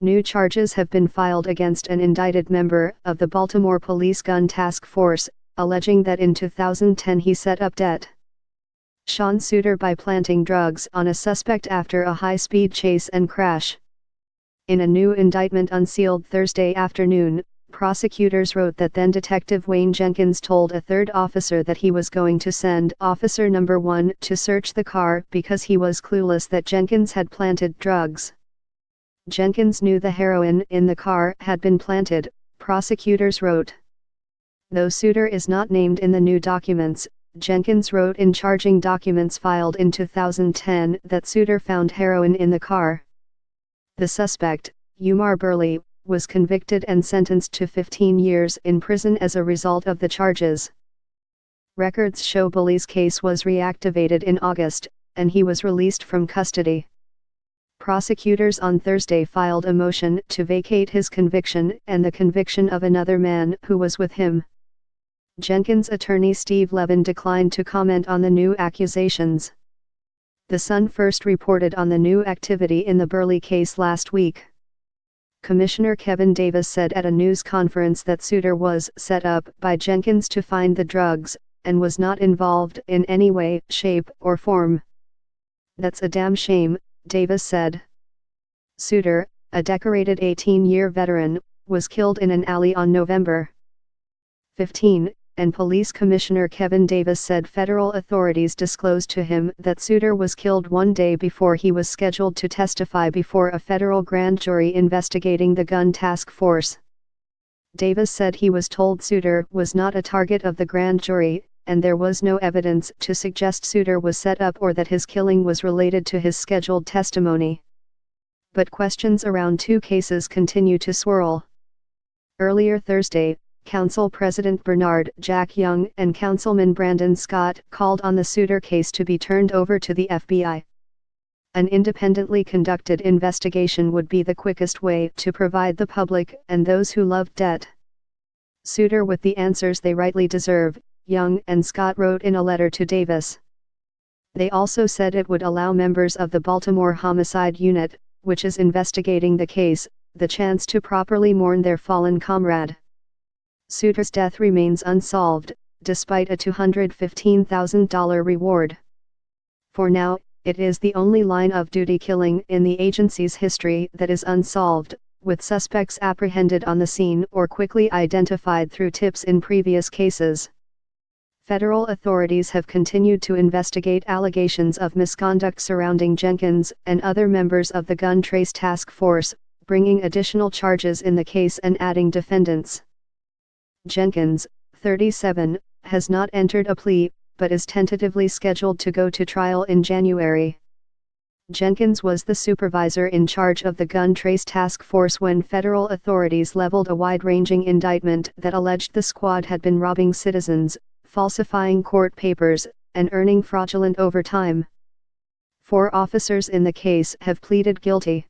New charges have been filed against an indicted member of the Baltimore Police Gun Task Force, alleging that in 2010 he set up Det. Sean Suiter by planting drugs on a suspect after a high-speed chase and crash. In a new indictment unsealed Thursday afternoon, prosecutors wrote that then Detective Wayne Jenkins told a third officer that he was going to send Officer Number 1 to search the car because he was clueless that Jenkins had planted drugs. Jenkins knew the heroin in the car had been planted, prosecutors wrote. Though Suiter is not named in the new documents, Jenkins wrote in charging documents filed in 2010 that Suiter found heroin in the car. The suspect, Umar Burley, was convicted and sentenced to 15 years in prison as a result of the charges. Records show Burley's case was reactivated in August, and he was released from custody. Prosecutors on Thursday filed a motion to vacate his conviction and the conviction of another man who was with him. Jenkins' attorney Steve Levin declined to comment on the new accusations. The Sun first reported on the new activity in the Burley case last week. Commissioner Kevin Davis said at a news conference that Suiter was set up by Jenkins to find the drugs, and was not involved in any way, shape, or form. "That's a damn shame," Davis said. Suiter, a decorated 18-year veteran, was killed in an alley on November 15, and Police Commissioner Kevin Davis said federal authorities disclosed to him that Suiter was killed one day before he was scheduled to testify before a federal grand jury investigating the gun task force. Davis said he was told Suiter was not a target of the grand jury, and there was no evidence to suggest Suiter was set up or that his killing was related to his scheduled testimony. But questions around two cases continue to swirl. Earlier Thursday, Council President Bernard Jack Young and Councilman Brandon Scott called on the Suiter case to be turned over to the FBI. An independently conducted investigation would be the quickest way to provide the public and those who love Det. Suiter with the answers they rightly deserve, Young and Scott wrote in a letter to Davis. They also said it would allow members of the Baltimore Homicide Unit, which is investigating the case, the chance to properly mourn their fallen comrade. Suiter's death remains unsolved, despite a $215,000 reward. For now, it is the only line-of-duty killing in the agency's history that is unsolved, with suspects apprehended on the scene or quickly identified through tips in previous cases. Federal authorities have continued to investigate allegations of misconduct surrounding Jenkins and other members of the Gun Trace Task Force, bringing additional charges in the case and adding defendants. Jenkins, 37, has not entered a plea, but is tentatively scheduled to go to trial in January. Jenkins was the supervisor in charge of the Gun Trace Task Force when federal authorities leveled a wide-ranging indictment that alleged the squad had been robbing citizens, falsifying court papers, and earning fraudulent overtime. 4 officers in the case have pleaded guilty.